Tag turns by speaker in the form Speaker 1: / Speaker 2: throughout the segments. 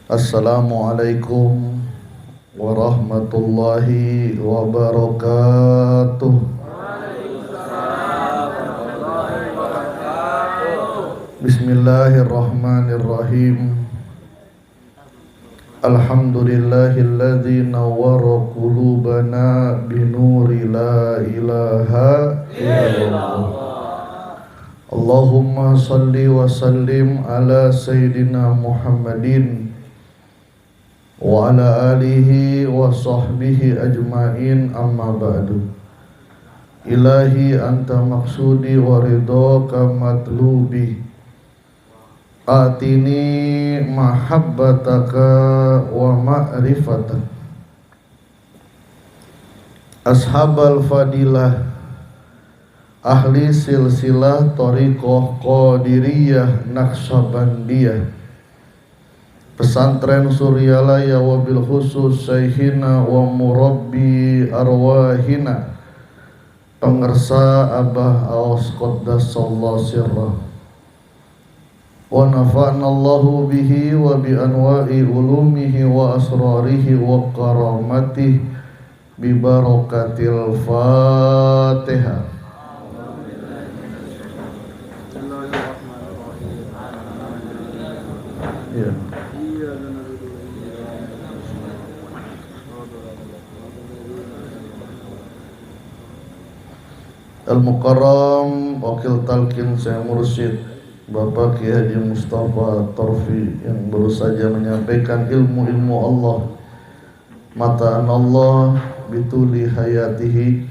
Speaker 1: Assalamualaikum warahmatullahi wabarakatuh. Bismillahirrahmanirrahim. Alhamdulillahilladzi nawwara qulubana binuri la ilaha illallah. Allahumma salli wa sallim ala sayyidina Muhammadin wa ala alihi wa sahbihi ajma'in, amma ba'du. Ilahi anta maksudi wa ridhaka matlubi, atini mahabbataka wa ma'rifataka. Ashabal fadilah, ahli silsilah thariqah qadiriyah naqsabandiyah, pesantren Suryalaya, wabil khusus syekhina wa murabbi arwahina, pengersa Abah Aos Qaddasallahu sirrah, wa nafa'na Allahu bihi wa bi anwa'i ulumihi wa asrarihi wa karamatihi bi barakatil Fatihah. Ya. Al-Mukarram Wakil Talqin Syekh Mursyid Bapak Kiai Haji Mustafa Torfi yang baru saja menyampaikan ilmu-ilmu Allah, mataan Allah bituli hayatihi,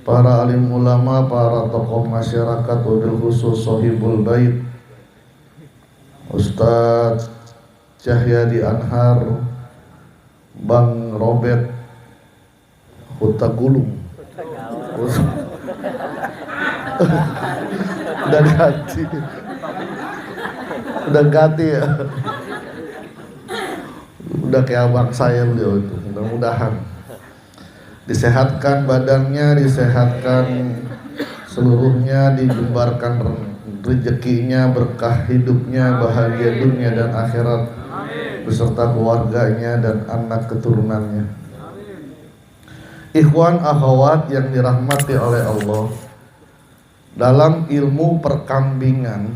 Speaker 1: para alim ulama, para tokoh masyarakat, wabil khusus sahibul bait Ustadz Cahyadi Anhar, Bang Robert Hutagulung. Udah ganti ya. Udah kayak abang saya beliau itu. Mudah-mudahan disehatkan badannya, disehatkan seluruhnya, dijembarkan rezekinya, berkah hidupnya, bahagia dunia dan akhirat beserta keluarganya dan anak keturunannya. Ikhwan akhwat yang dirahmati oleh Allah, dalam ilmu perkambingan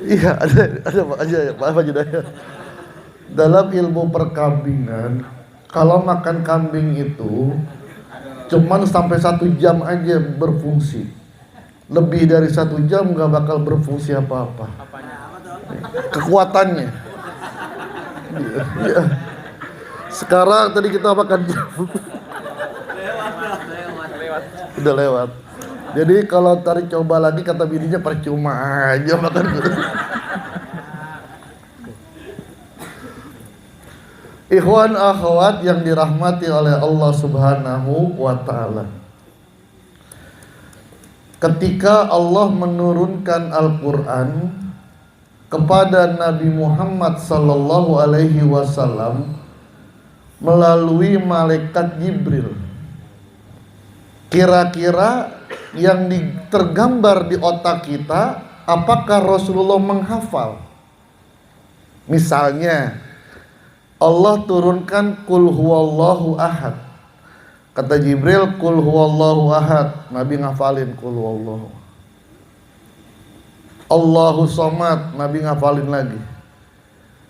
Speaker 1: iya ada Pak aja ya Pak Judaya. Dalam ilmu perkambingan, kalau makan kambing itu cuman sampai 1 jam aja berfungsi, lebih dari 1 jam nggak bakal berfungsi apa-apa. Kekuatannya ya. Sekarang tadi kita makan udah lewat. Jadi kalau tadi coba lagi, kata bininya percuma aja makan. Ikhwan akhwat yang dirahmati oleh Allah Subhanahu wa ta'ala, ketika Allah menurunkan Al-Quran kepada Nabi Muhammad sallallahu alaihi wasallam melalui malaikat Jibril, kira-kira yang tergambar di otak kita, apakah Rasulullah menghafal? Misalnya Allah turunkan Qul huwallahu ahad, kata Jibril Qul huwallahu ahad, Nabi ngafalin Qul huwallahu. Allahu somad, Nabi ngafalin lagi.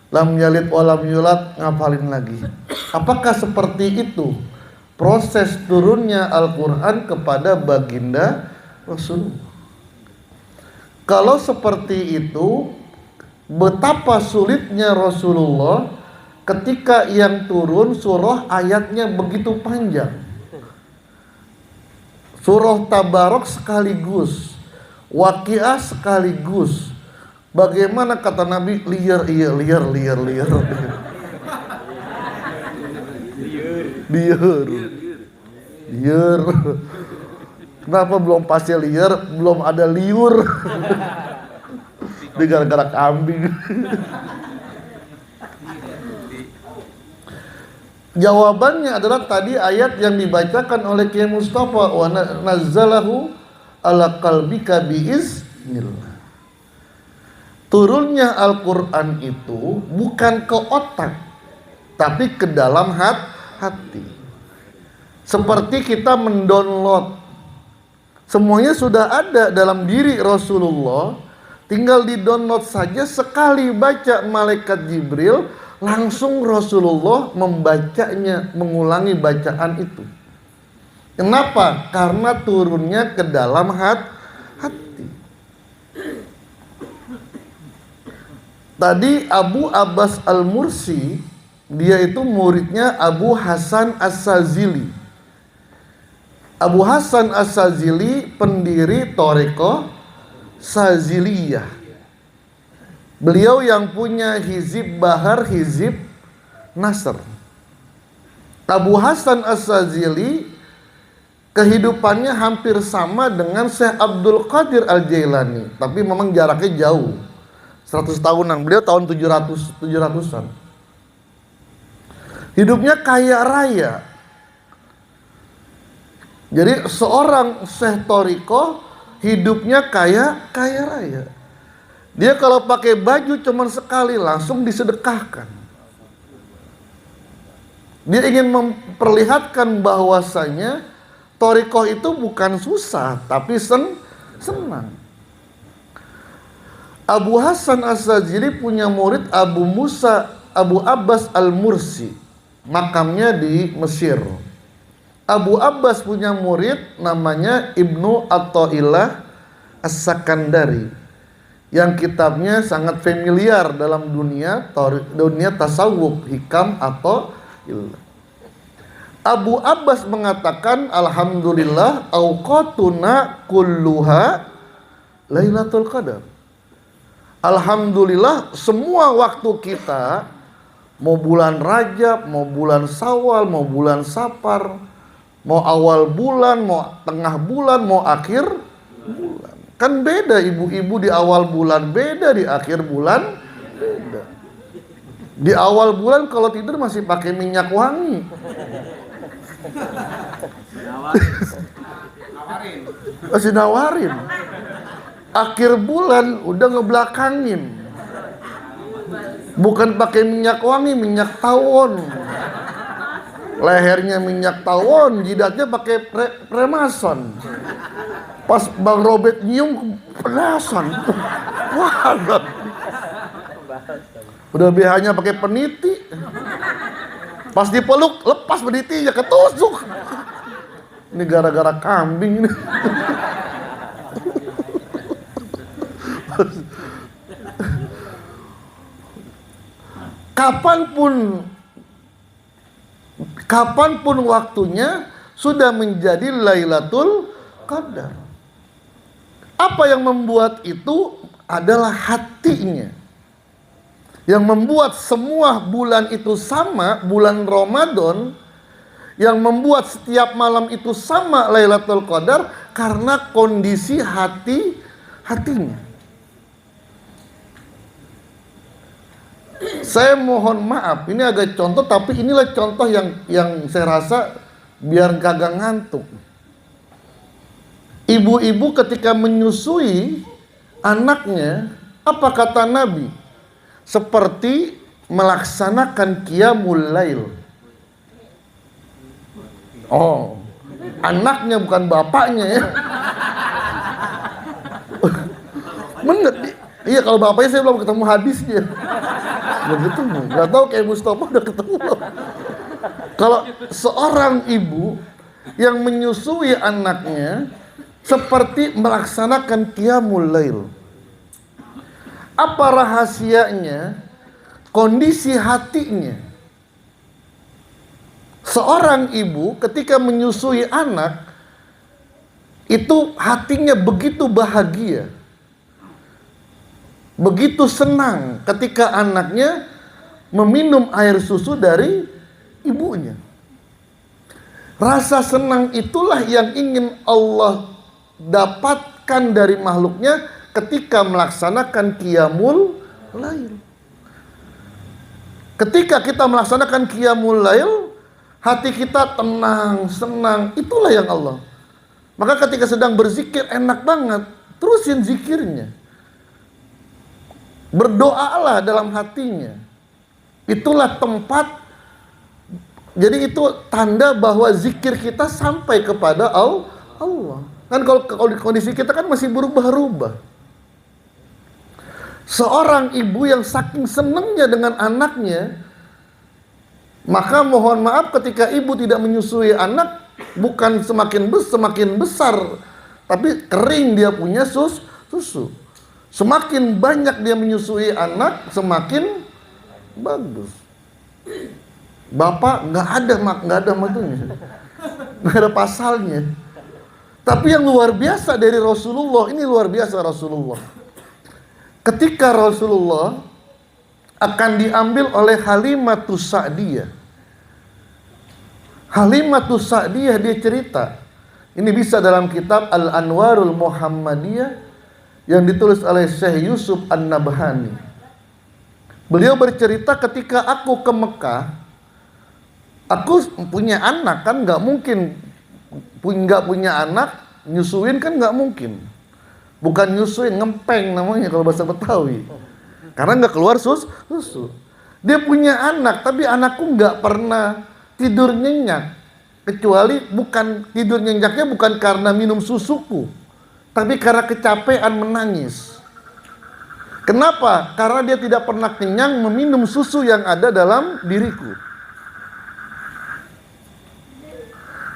Speaker 1: Lam yalid walam yulad, ngafalin lagi. Apakah seperti itu proses turunnya Al-Quran kepada baginda Rasulullah? Kalau seperti itu, betapa sulitnya Rasulullah ketika yang turun surah ayatnya begitu panjang. Surah Tabarok sekaligus, Waqiah sekaligus. Bagaimana kata Nabi, liar. Kenapa belum pasti liar, belum ada liur? Ini gara-gara kambing. Jawabannya adalah tadi ayat yang dibacakan oleh Kiai Mustafa, wa nazzalahu ala qalbika Turunnya Al-Quran itu bukan ke otak, tapi ke dalam hati. Seperti kita mendownload, semuanya sudah ada dalam diri Rasulullah, tinggal di-download saja. Sekali baca malaikat Jibril, langsung Rasulullah membacanya, mengulangi bacaan itu. Kenapa? Karena turunnya ke dalam hati. Tadi Abu Abbas Al-Mursi, dia itu muridnya Abu Hasan As-Sazili. Abu Hasan As-Sazili pendiri Thariqah Saziliyah. Beliau yang punya Hizib Bahar, Hizib Nasr. Abu Hasan As-Sazili kehidupannya hampir sama dengan Syekh Abdul Qadir Al-Jailani, tapi memang jaraknya jauh, 100 tahunan. Beliau tahun 700-an. Hidupnya kaya raya. Jadi seorang Syekh Thariqah hidupnya kaya raya. Dia kalau pakai baju cuma sekali langsung disedekahkan. Dia ingin memperlihatkan bahwasanya Thariqah itu bukan susah, tapi senang. Abu Hasan As-Sazili punya murid Abu Abbas Al-Mursi, makamnya di Mesir. Abu Abbas punya murid namanya Ibnu Athaillah As-Sakandari, yang kitabnya sangat familiar dalam dunia tasawuf, hikam atau ilmu. Abu Abbas mengatakan, alhamdulillah auqatuna kulluha Lailatul Qadar. Alhamdulillah semua waktu kita, mau bulan Rajab, mau bulan Syawal, mau bulan Safar, mau awal bulan, mau tengah bulan, mau akhir bulan. Kan beda ibu-ibu, di awal bulan beda, di akhir bulan beda. Di awal bulan kalau tidur masih pakai minyak wangi. Masih nawarin. Akhir bulan udah ngebelakangin. Bukan pakai minyak wangi, minyak tawon. Lehernya minyak tawon, jidatnya pakai Remason. Pas Bang Robert nyium penasan. Wah, udah BH-nya pakai peniti. Pas dipeluk lepas penitinya, ketusuk. Ini gara-gara kambing ini. Kapanpun waktunya sudah menjadi Lailatul Qadar. Apa yang membuat itu adalah hatinya. Yang membuat semua bulan itu sama, bulan Ramadan, yang membuat setiap malam itu sama Lailatul Qadar, karena kondisi hatinya. Saya mohon maaf, ini agak contoh, tapi inilah contoh yang saya rasa biar kagak ngantuk. Ibu-ibu ketika menyusui anaknya, apa kata Nabi? Seperti melaksanakan qiyamul lail. Oh, anaknya bukan bapaknya ya. Bener. Iya, kalau bapaknya saya belum ketemu hadisnya. Belum ketemu. Gak tahu kayak Mustafa udah ketemu. Kalau seorang ibu yang menyusui anaknya seperti melaksanakan qiyamul lail. Apa rahasianya? Kondisi hatinya. Seorang ibu ketika menyusui anak, itu hatinya begitu bahagia, begitu senang ketika anaknya meminum air susu dari ibunya. Rasa senang itulah yang ingin Allah dapatkan dari makhluknya ketika melaksanakan qiyamul lail. Ketika kita melaksanakan qiyamul lail, hati kita tenang, senang, itulah yang Allah. Maka ketika sedang berzikir enak banget. terusin zikirnya. Berdoalah dalam hatinya. Itulah tempat. Jadi itu tanda bahwa zikir kita sampai kepada Allah. Kan kalau kondisi kita kan masih berubah-ubah. Seorang ibu yang saking senangnya dengan anaknya, maka mohon maaf ketika ibu tidak menyusui anak, bukan semakin besar, tapi kering dia punya susu. Semakin banyak dia menyusui anak, semakin bagus. Bapak nggak ada matunya, nggak ada pasalnya. Tapi yang luar biasa dari Rasulullah, ini luar biasa Rasulullah. Ketika Rasulullah akan diambil oleh Halimatus Sa'diyah. Halimatus Sa'diyah dia cerita. Ini bisa dalam kitab Al-Anwarul Muhammadiyah yang ditulis oleh Syekh Yusuf An-Nabhani. Beliau bercerita ketika aku ke Mekah, aku punya anak kan nggak mungkin nggak punya anak nyusuin kan nggak mungkin. Bukan nyusuin, ngempeng namanya kalau bahasa Betawi. Karena nggak keluar susu. Dia punya anak, tapi anakku nggak pernah tidur nyenyak. Kecuali bukan tidur nyenyaknya bukan karena minum susuku, tapi karena kecapean menangis. Kenapa? Karena dia tidak pernah kenyang meminum susu yang ada dalam diriku.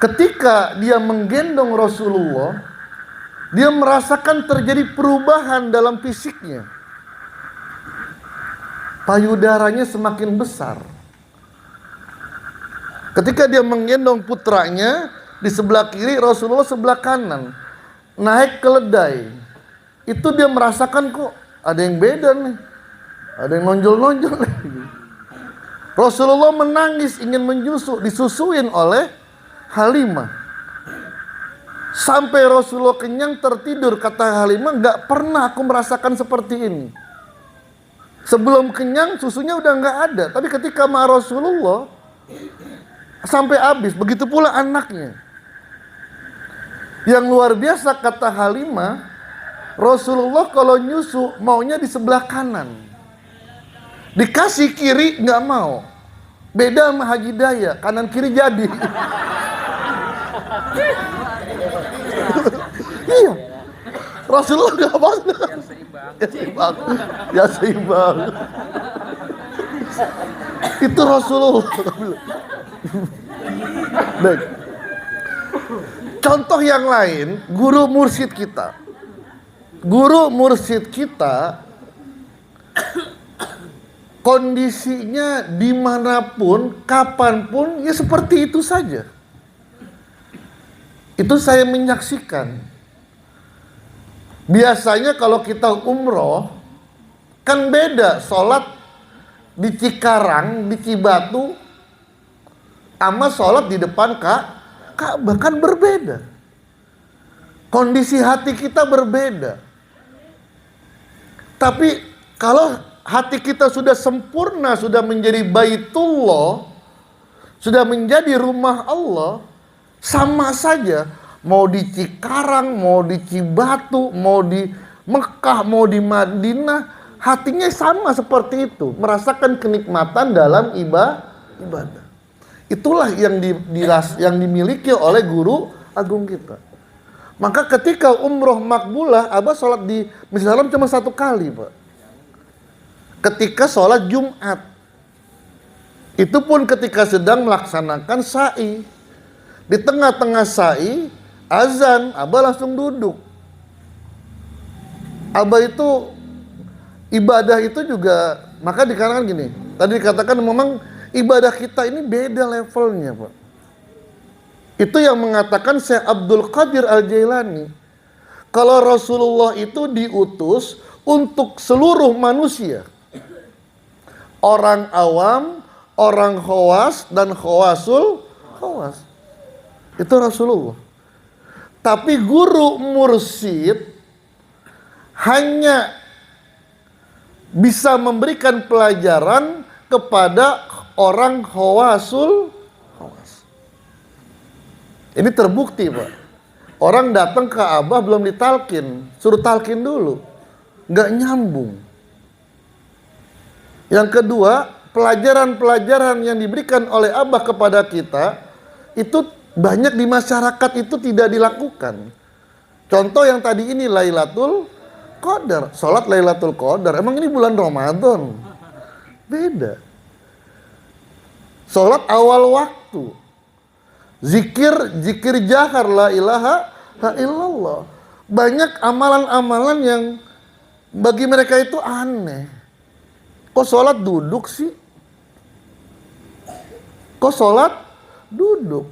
Speaker 1: Ketika dia menggendong Rasulullah, dia merasakan terjadi perubahan dalam fisiknya. Payudaranya semakin besar. Ketika dia menggendong putranya, di sebelah kiri, Rasulullah sebelah kanan. Naik keledai. Itu dia merasakan kok ada yang beda nih. Ada yang nonjol-nonjol. Rasulullah menangis ingin disusuin oleh Halimah. Sampai Rasulullah kenyang tertidur, kata Halimah, nggak pernah aku merasakan seperti ini. Sebelum kenyang susunya udah nggak ada, tapi ketika sama Rasulullah sampai habis. Begitu pula anaknya. Yang luar biasa kata Halimah, Rasulullah kalau nyusu maunya di sebelah kanan. Dikasih kiri nggak mau. Beda sama Haji Daya, kanan kiri jadi. Iya. Rasulullah nggak mau. Ya seimbang. Itu Rasulullah. Baik. Contoh yang lain, guru mursyid kita. Guru mursyid kita kondisinya dimanapun, kapanpun, ya seperti itu saja. Itu saya menyaksikan. Biasanya kalau kita umroh, kan beda sholat di Cikarang, di Cibatu, sama sholat di depan Ka'bah, kan berbeda. Kondisi hati kita berbeda. Tapi kalau hati kita sudah sempurna, sudah menjadi Baitullah, sudah menjadi rumah Allah, sama saja. Mau di Cikarang, mau di Cibatu, mau di Mekah, mau di Madinah, hatinya sama seperti itu. Merasakan kenikmatan dalam ibadah. Itulah yang dimiliki oleh guru agung kita. Maka ketika umroh makbulah, Abah sholat di Masjid Haram cuma 1 kali, Pak. Ketika sholat Jumat. Itu pun ketika sedang melaksanakan sa'i. Di tengah-tengah sa'i, azan, Abah langsung duduk. Abah itu, ibadah itu juga, maka dikatakan gini, tadi dikatakan memang ibadah kita ini beda levelnya, Pak. Itu yang mengatakan Syekh Abdul Qadir Al-Jailani. Kalau Rasulullah itu diutus untuk seluruh manusia. Orang awam, orang khawas, dan khawasul khawas. Itu Rasulullah. Tapi guru mursyid hanya bisa memberikan pelajaran kepada orang khawasul khawas. Ini terbukti, Pak. Orang datang ke Abah belum ditalkin, suruh talkin dulu. Nggak nyambung. Yang kedua, pelajaran-pelajaran yang diberikan oleh Abah kepada kita, itu banyak di masyarakat itu tidak dilakukan. Contoh yang tadi ini Lailatul Qadar, sholat Lailatul Qadar. Emang ini bulan Ramadan? Beda. Sholat awal waktu. Zikir jahar la ilaha illallah. Banyak amalan-amalan yang bagi mereka itu aneh. Kok sholat duduk sih? Kok sholat duduk?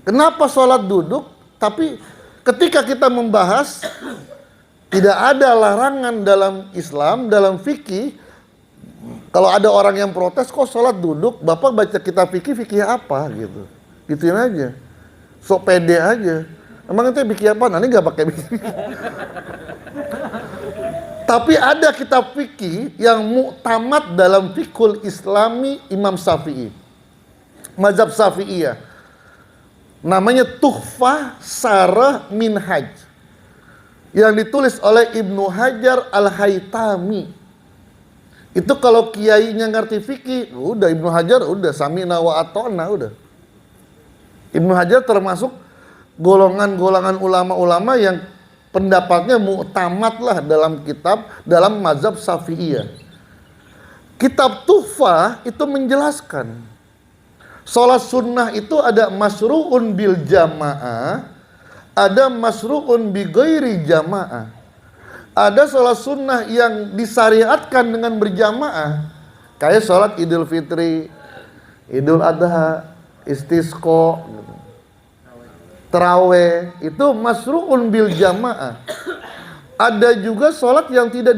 Speaker 1: Kenapa sholat duduk? Tapi ketika kita membahas, tidak ada larangan dalam Islam, dalam fikih. Kalau ada orang yang protes, kok sholat duduk? Bapak baca kitab fikih apa gitu. Gituin aja. Sok pede aja. Emang itu fikih apa? Nanti nggak pakai fikih. Tapi ada kitab fikih yang muktamad dalam fiqhul Islami Imam Syafi'i. Mazhab Syafi'iyah. Namanya Tuhfah Sarah Minhaj. Yang ditulis oleh Ibnu Hajar Al-Haytami. Itu kalau kiainya ngerti fikih, udah Ibnu Hajar udah samina wa atona udah. Ibnu Hajar termasuk golongan-golongan ulama-ulama yang pendapatnya muktamad lah dalam kitab, dalam mazhab Syafi'iyah. Kitab Tuhfah itu menjelaskan sholat sunnah itu ada masru'un bil jamaah, ada masru'un bi ghairi jamaah. Ada sholat sunnah yang disyariatkan dengan berjamaah, kayak sholat Idul Fitri, Idul Adha, Istisqa, Taraweh, itu masru'un bil jamaah. Ada juga sholat yang tidak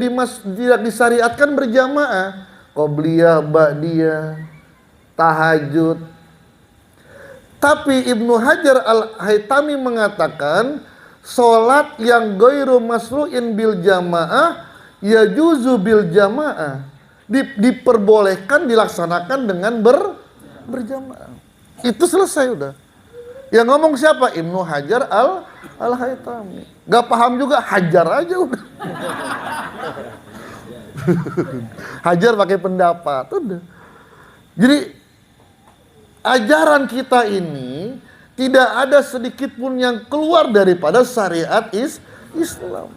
Speaker 1: disyariatkan berjamaah, qobliyah, ba'diyah, tahajud. Tapi Ibnu Hajar Al-Haytami mengatakan sholat yang ghairu masru'in bil jamaah yajuzu bil jamaah, diperbolehkan dilaksanakan dengan berjamaah. Itu selesai udah. Yang ngomong siapa? Ibnu Hajar Al-Haytami. Gak paham juga, hajar aja udah. Hajar pakai pendapat udah. Jadi ajaran kita ini tidak ada sedikit pun yang keluar daripada syariat Islam.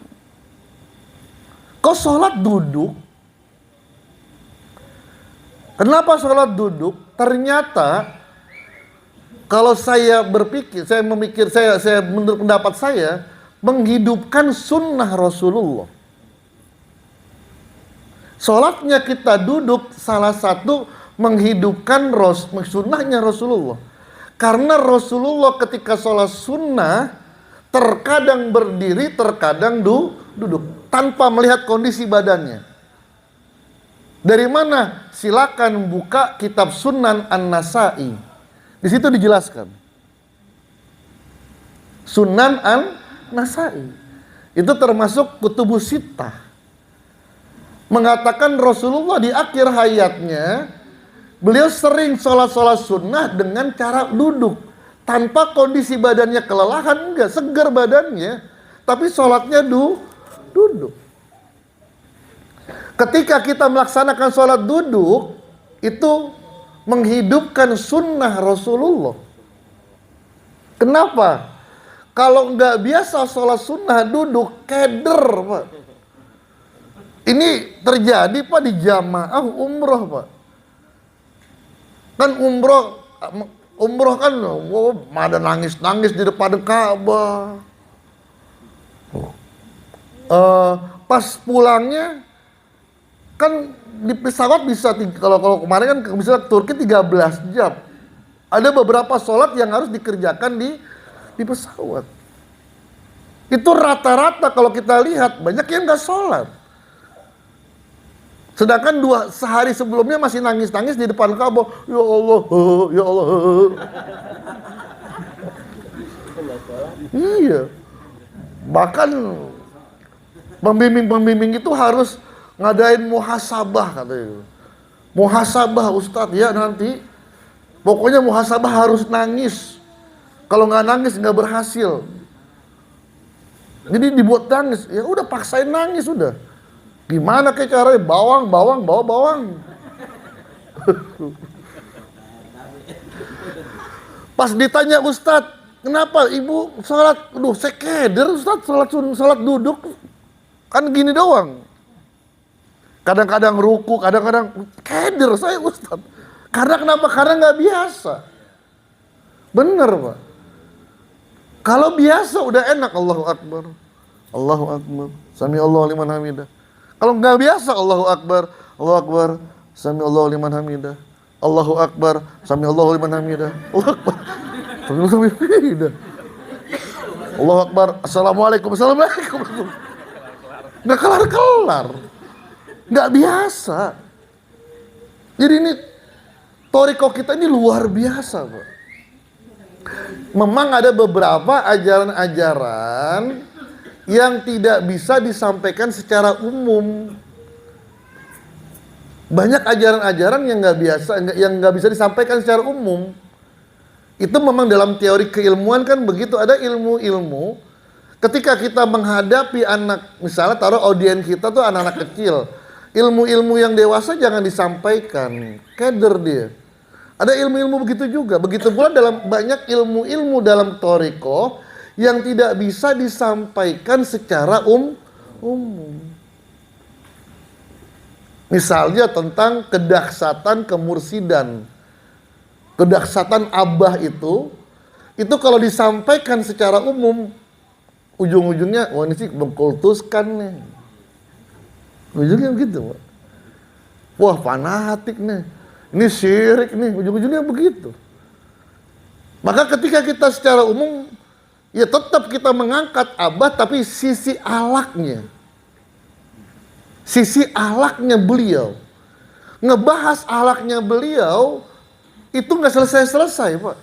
Speaker 1: Kok sholat duduk? Kenapa sholat duduk? Ternyata kalau saya berpikir, saya menurut pendapat saya, menghidupkan sunnah Rasulullah. Sholatnya kita duduk salah satu menghidupkan sunnahnya Rasulullah. Karena Rasulullah ketika sholat sunnah terkadang berdiri, terkadang duduk tanpa melihat kondisi badannya. Dari mana? Silakan buka kitab Sunan An-Nasa'i. Di situ dijelaskan. Sunan An-Nasa'i itu termasuk kutubus sittah. Mengatakan Rasulullah di akhir hayatnya beliau sering sholat-sholat sunnah dengan cara duduk. Tanpa kondisi badannya kelelahan, enggak, segar badannya. Tapi sholatnya duduk. Ketika kita melaksanakan sholat duduk, itu menghidupkan sunnah Rasulullah. Kenapa? Kalau enggak biasa sholat sunnah duduk, keder Pak. Ini terjadi Pak di jamaah umroh Pak. Kan umroh kan ada nangis-nangis di depan Ka'bah. Pas pulangnya kan di pesawat bisa, kalau kemarin kan bisa Turki 13 jam. Ada beberapa sholat yang harus dikerjakan di pesawat. Itu rata-rata kalau kita lihat banyak yang nggak sholat. Sedangkan sehari sebelumnya masih nangis-nangis di depan Ka'bah. Ya Allah, ya Allah. Iya. Bahkan pembimbing-pembimbing itu harus ngadain muhasabah katanya. Muhasabah Ustadz, ya nanti. Pokoknya muhasabah harus nangis. Kalau nggak nangis nggak berhasil. Jadi dibuat nangis, ya udah paksain nangis udah. Gimana kayak caranya? Bawang, bawa bawang. Pas ditanya Ustadz, kenapa ibu sholat? Aduh, saya keder Ustadz, sholat duduk. Kan gini doang. Kadang-kadang ruku, kadang-kadang keder saya Ustadz. Karena kenapa? Karena nggak biasa. Bener Pak. Kalau biasa udah enak, Allahu Akbar. Allahu Akbar. Sami Allahu liman hamidah. Kalau nggak biasa, Allahu Akbar. Allahu Akbar. Sami Allahu liman hamidah. Allahu Akbar. Sami Allahu liman hamidah. Allahu Akbar. Sami Allahu liman hamidah. Allahu Akbar. Assalamualaikum. Assalamualaikum. Nggak kelar-kelar. Nggak biasa. Jadi ini Thariqah kita ini luar biasa Pak. Memang ada beberapa ajaran-ajaran yang tidak bisa disampaikan secara umum. Banyak ajaran-ajaran yang nggak bisa disampaikan secara umum. Itu memang dalam teori keilmuan kan begitu. Ada ilmu-ilmu ketika kita menghadapi anak, misalnya taruh audien kita tuh anak-anak kecil, ilmu-ilmu yang dewasa jangan disampaikan, keder dia. Ada ilmu-ilmu begitu juga. Begitu pula dalam banyak ilmu-ilmu dalam Thariqah yang tidak bisa disampaikan secara umum. Misalnya tentang kedahsatan kemursidan. Kedahsatan abah itu kalau disampaikan secara umum, ujung-ujungnya, wah ini sih mengkultuskan nih. Ujungnya begitu Pak. Wah fanatik nih. Ini syirik nih, ujung-ujungnya begitu. Maka ketika kita secara umum, ya tetap kita mengangkat abah, tapi sisi alaknya. Sisi alaknya beliau. Ngebahas alaknya beliau, itu nggak selesai-selesai Pak.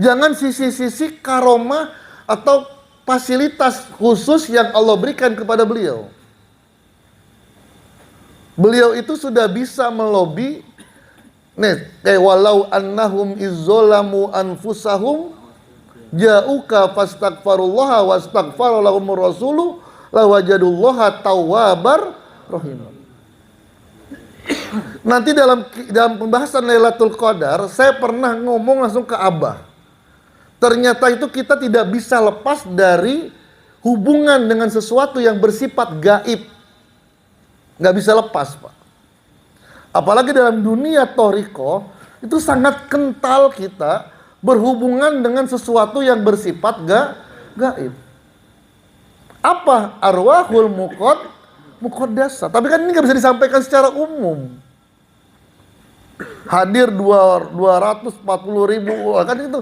Speaker 1: Jangan sisi-sisi karomah atau fasilitas khusus yang Allah berikan kepada beliau. Beliau itu sudah bisa melobi. Nih, kayak walau annahum izzolamu anfusahum ja'uka fastaghfarullaha wastaghfara lahumur rasulu lawajadullaha tawwabar rahim. Nanti dalam pembahasan Lailatul Qadar, saya pernah ngomong langsung ke Abah. Ternyata itu kita tidak bisa lepas dari hubungan dengan sesuatu yang bersifat gaib. Nggak bisa lepas Pak. Apalagi dalam dunia Thariqah, itu sangat kental kita berhubungan dengan sesuatu yang bersifat gaib. Apa? Arwahul muqaddasah. Tapi kan ini nggak bisa disampaikan secara umum. Hadir 240.000, kan itu.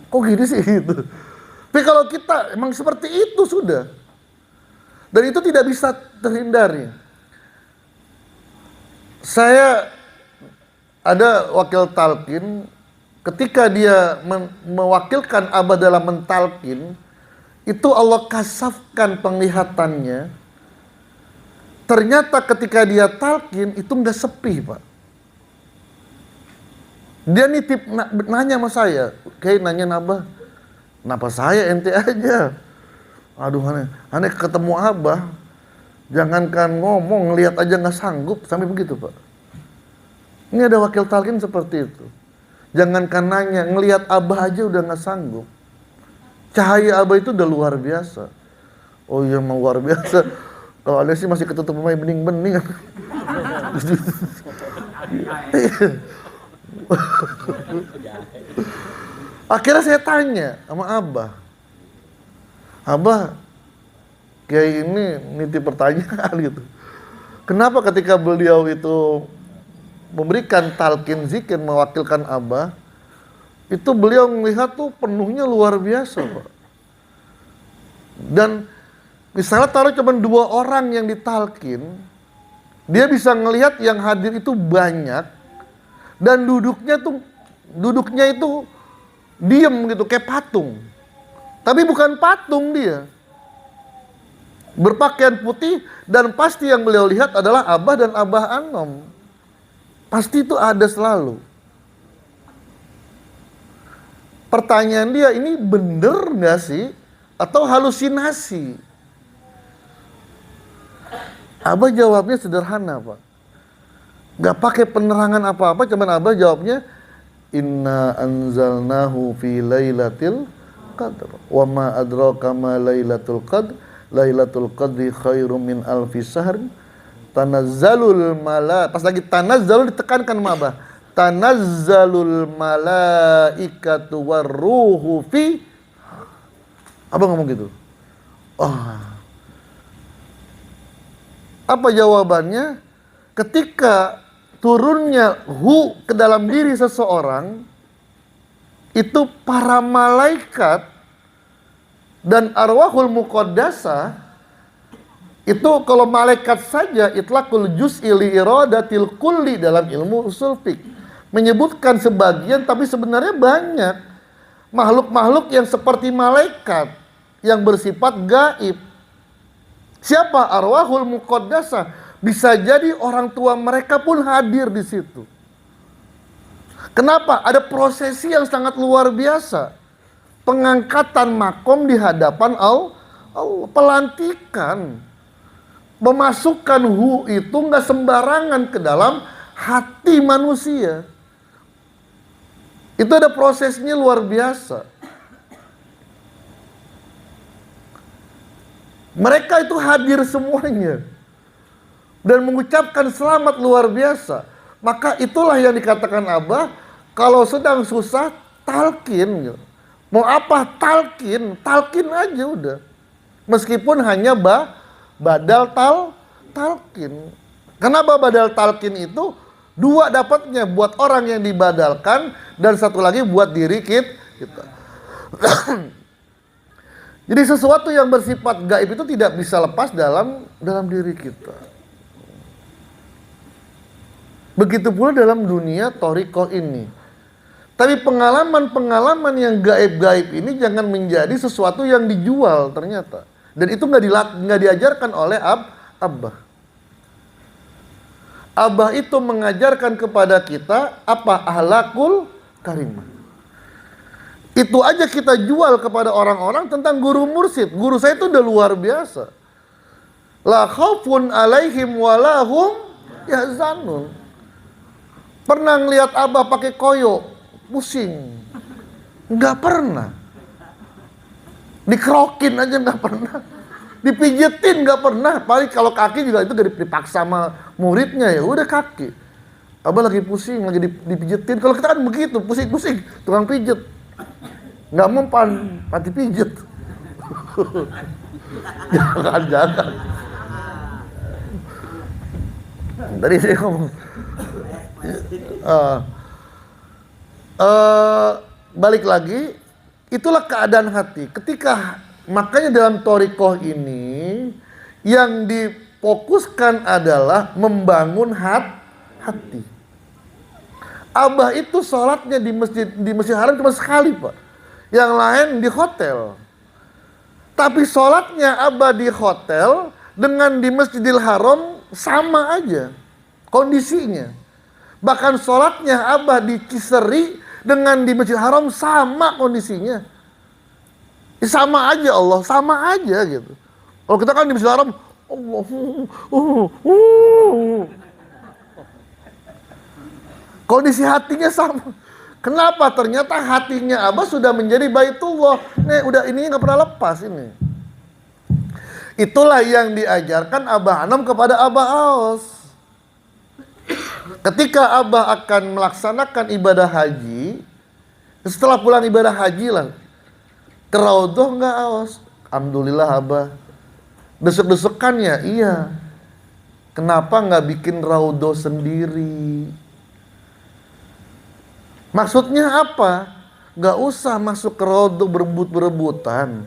Speaker 1: Kok gini sih itu? Tapi kalau kita emang seperti itu sudah. Dan itu tidak bisa terhindari. Saya ada wakil talqin, ketika dia mewakilkan abah dalam mentalqin, itu Allah kasafkan penglihatannya. Ternyata ketika dia talqin itu nggak sepi Pak. Dia nitip nanya sama saya, kayak nanya abah, kenapa saya ente aja? Aduh aneh ketemu abah. Jangankan ngomong, ngelihat aja nggak sanggup, sampai begitu Pak. Ini ada wakil talqin seperti itu. Jangankan nanya, ngelihat abah aja udah nggak sanggup. Cahaya abah itu udah luar biasa. Oh iya mau luar biasa. Kalau ada sih masih ketutup sama bening-bening. Akhirnya saya tanya sama abah. Abah, Kiai ini nitip pertanyaan gitu. Kenapa ketika beliau itu memberikan talqin zikir mewakilkan abah, itu beliau melihat tuh penuhnya luar biasa Pak. Dan misalnya taruh cuma 2 orang yang ditalqin, dia bisa ngelihat yang hadir itu banyak, dan duduknya itu diem gitu kayak patung. Tapi bukan patung dia. Berpakaian putih, dan pasti yang beliau lihat adalah abah dan abah Anom. Pasti itu ada selalu. Pertanyaan dia, ini bener gak sih atau halusinasi? Abah jawabnya sederhana, Pak. Gak pakai penerangan apa-apa, cuman Abah jawabnya, inna anzalnahu fi lailatul qadr wa ma adraka ma lailatul qadr lailatul qadri khairum min alfi syahr tanazzalul pas lagi tanazzalul ditekankan sama Abah, tanazzalul malaikatu warruhu fi. Abah ngomong gitu. Apa jawabannya? Ketika turunnya ke dalam diri seseorang, itu para malaikat dan arwahul muqaddasah, itu kalau malaikat saja itlaqul juz'i li iradatil kulli dalam ilmu usul fiqh, menyebutkan sebagian, tapi sebenarnya banyak makhluk-makhluk yang seperti malaikat yang bersifat gaib. Siapa? Arwahul muqaddasah. Bisa jadi orang tua mereka pun hadir di situ. Kenapa? Ada prosesi yang sangat luar biasa. Pengangkatan makom di hadapan Allah, pelantikan. Memasukkan itu nggak sembarangan ke dalam hati manusia. Itu ada prosesnya luar biasa. Mereka itu hadir semuanya dan mengucapkan selamat luar biasa. Maka itulah yang dikatakan Abah, kalau sedang susah talqin. Mau apa talqin? Talqin aja udah. Meskipun hanya badal talqin. Kenapa badal talqin itu? Dua dapatnya, buat orang yang dibadalkan dan satu lagi buat diri kita. Jadi sesuatu yang bersifat gaib itu tidak bisa lepas dalam diri kita. Begitu pula dalam dunia thariqah ini. Tapi pengalaman-pengalaman yang gaib-gaib ini jangan menjadi sesuatu yang dijual ternyata. Dan itu nggak diajarkan oleh Abah. Abah itu mengajarkan kepada kita apa? Ahlakul karimah. Itu aja kita jual kepada orang-orang tentang guru mursyid. Guru saya itu udah luar biasa. La khaufun alaihim walahum yahzanun. Pernah ngeliat Abah pakai koyo, pusing? Nggak pernah. Dikerokin aja nggak pernah. Dipijetin nggak pernah. Paling kalau kaki juga itu dari dipaksa sama muridnya, ya udah kaki. Abah lagi pusing, lagi dipijetin. Kalau kita kan begitu, pusing-pusing, tukang pijet. Nggak mempan, mati pijet. Jangan. Tadi saya ngomong. Balik lagi, itulah keadaan hati. Makanya dalam thariqah ini yang difokuskan adalah membangun hati. Abah itu sholatnya di masjid haram cuma sekali, Pak. Yang lain di hotel. Tapi sholatnya Abah di hotel dengan di Masjidil Haram sama aja kondisinya. Bahkan sholatnya Abah di Ciseri dengan di Masjid Haram sama kondisinya. Sama aja Allah, sama aja gitu. Kalau kita kan di Masjid Haram, Allah, kondisi hatinya sama. Kenapa? Ternyata hatinya Abah sudah menjadi Baitullah. Nih udah ini nggak pernah lepas ini. Itulah yang diajarkan Abah Anam kepada Abah Aos. Ketika Abah akan melaksanakan ibadah haji, setelah pulang ibadah haji lah, ke Raudhah nggak Aos? Alhamdulillah Abah. Desek-desekannya, iya. Kenapa nggak bikin Raudhah sendiri? Maksudnya apa? Nggak usah masuk ke Raudhah berebut-berebutan.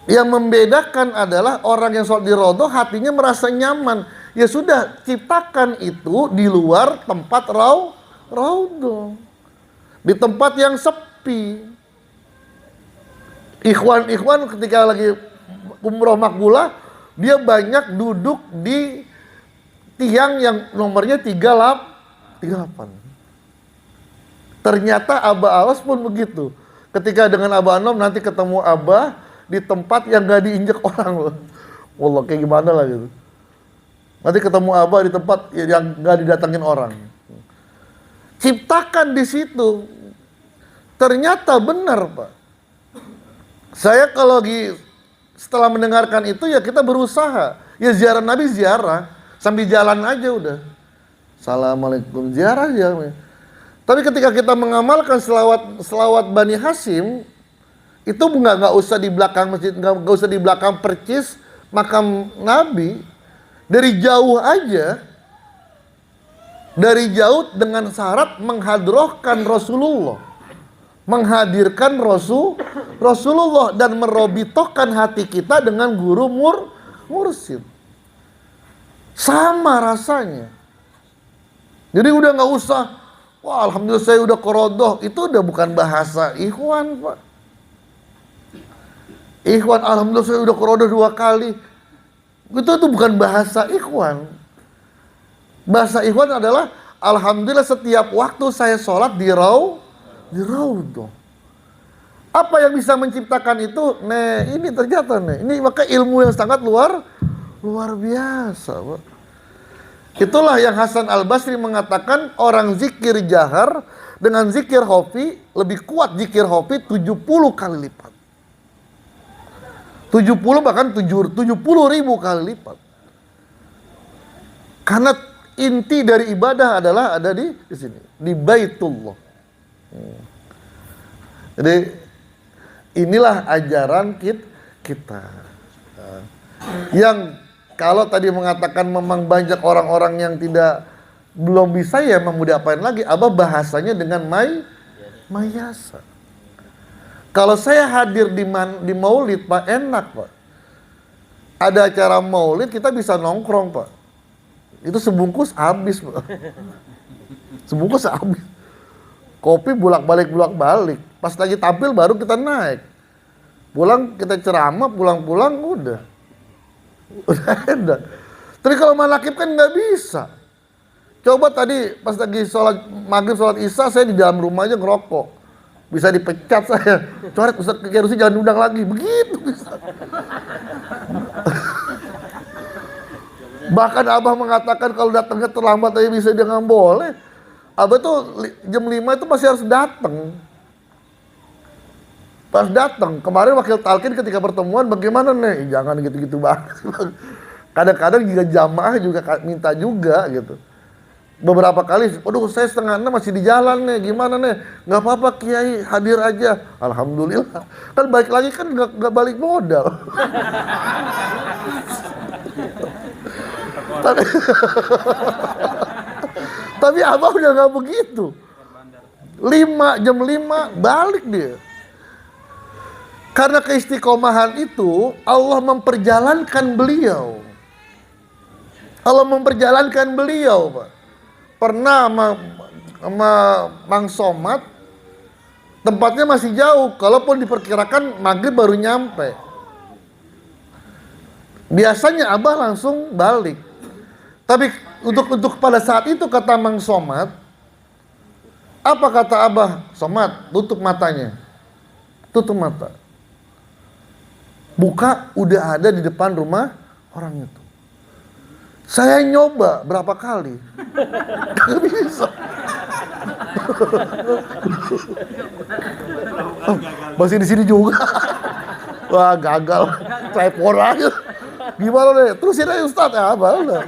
Speaker 1: Yang membedakan adalah orang yang sholat di Raudhah hatinya merasa nyaman. Ya sudah, ciptakan itu di luar tempat Raudhah. Di tempat yang sepi. Ikhwan ketika lagi umroh makbulah, dia banyak duduk di tiang yang nomornya 38. Ternyata Abah Awas pun begitu. Ketika dengan Abah Anom nanti ketemu Abah di tempat yang gak diinjak orang loh. Wallah, kayak gimana lah gitu. Nanti ketemu Abah di tempat yang gak didatangin orang. Ciptakan di situ. Ternyata benar, Pak. Saya kalau setelah mendengarkan itu ya kita berusaha. Ya ziarah Nabi ziarah, sambil jalan aja udah. Assalamualaikum, ziarah aja. Tapi ketika kita mengamalkan selawat Bani Hasyim, itu nggak usah di belakang masjid, nggak usah di belakang percis makam Nabi. Dari jauh aja, dari jauh dengan syarat menghadrohkan Rasulullah, menghadirkan Rasulullah dan merobitohkan hati kita dengan guru mursyid. Sama rasanya. Jadi udah nggak usah, wah alhamdulillah saya udah qorodoh. Itu udah bukan bahasa ikhwan, Pak. Ikhwan, alhamdulillah saya udah qorodoh 2 kali. Itu bukan bahasa ikhwan. Bahasa ikhwan adalah alhamdulillah setiap waktu saya sholat di raudhah. Apa yang bisa menciptakan itu? Ini ternyata ini maka ilmu yang sangat luar biasa, Pak. Itulah yang Hasan Al-Basri mengatakan orang zikir jahar dengan zikir khafi lebih kuat zikir khafi 70 kali lipat. 70 bahkan 70.000 kali lipat. Karena inti dari ibadah adalah ada di sini, di Baitullah. Jadi inilah ajaran kita. Yang kalau tadi mengatakan memang banyak orang-orang yang belum bisa, ya mau diapain lagi? Abah bahasanya dengan mayasa. Kalau saya hadir di maulid, Pak, enak, Pak. Ada acara maulid kita bisa nongkrong, Pak. Itu sebungkus habis, Pak. Sebungkus habis. Kopi bolak-balik. Pas lagi tampil baru kita naik. Pulang kita ceramah, pulang udah enak. Tapi kalau manakib kan nggak bisa. Coba tadi pas lagi sholat maghrib, sholat isya, saya di dalam rumah aja ngerokok. Bisa dipecat saya. Coret, Ustaz Kiai Rusdi jangan undang lagi. Begitu bisa. Bahkan Abah mengatakan kalau datangnya terlambat aja bisa, dia nggak boleh. Abah tuh jam 5 itu masih harus datang. Pas datang, kemarin wakil talqin ketika pertemuan, bagaimana nih? Jangan gitu-gitu banget. Kadang-kadang juga jamaah juga minta juga gitu. Beberapa kali, waduh saya 5:30 masih di jalan nih, gimana nih? Nggak apa-apa Kiai, hadir aja. Alhamdulillah. Kan balik lagi kan nggak balik modal. Tapi Abah udah nggak begitu. Jam 5 balik dia. Karena keistiqomahan itu Allah memperjalankan beliau. Pak. Pernah sama Mang Somad, tempatnya masih jauh. Kalaupun diperkirakan maghrib baru nyampe. Biasanya Abah langsung balik. Tapi untuk pada saat itu kata Mang Somad, apa kata Abah? Somad, tutup matanya. Tutup mata. Buka, udah ada di depan rumah orang itu. Saya nyoba berapa kali. Gak bisa. Masih di sini juga. Wah, gagal. Telepon aja. Gimana nih? Terusin aja Ustaz. Ya, apa udah.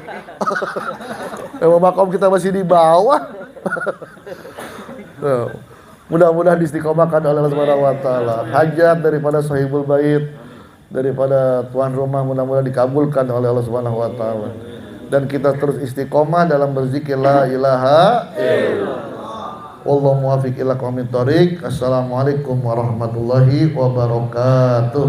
Speaker 1: Emang makom kita masih di bawah. Mudah-mudahan diistiqomahkan oleh Allah Subhanahu wa taala. Hajat daripada sahibul bait, daripada tuan rumah, mudah-mudahan dikabulkan oleh Allah Subhanahu wa taala. Dan kita terus istiqomah dalam berzikir la ilaha illallah. Wallahu muwaffiq ila aqwamit thoriq. Assalamualaikum warahmatullahi wabarakatuh.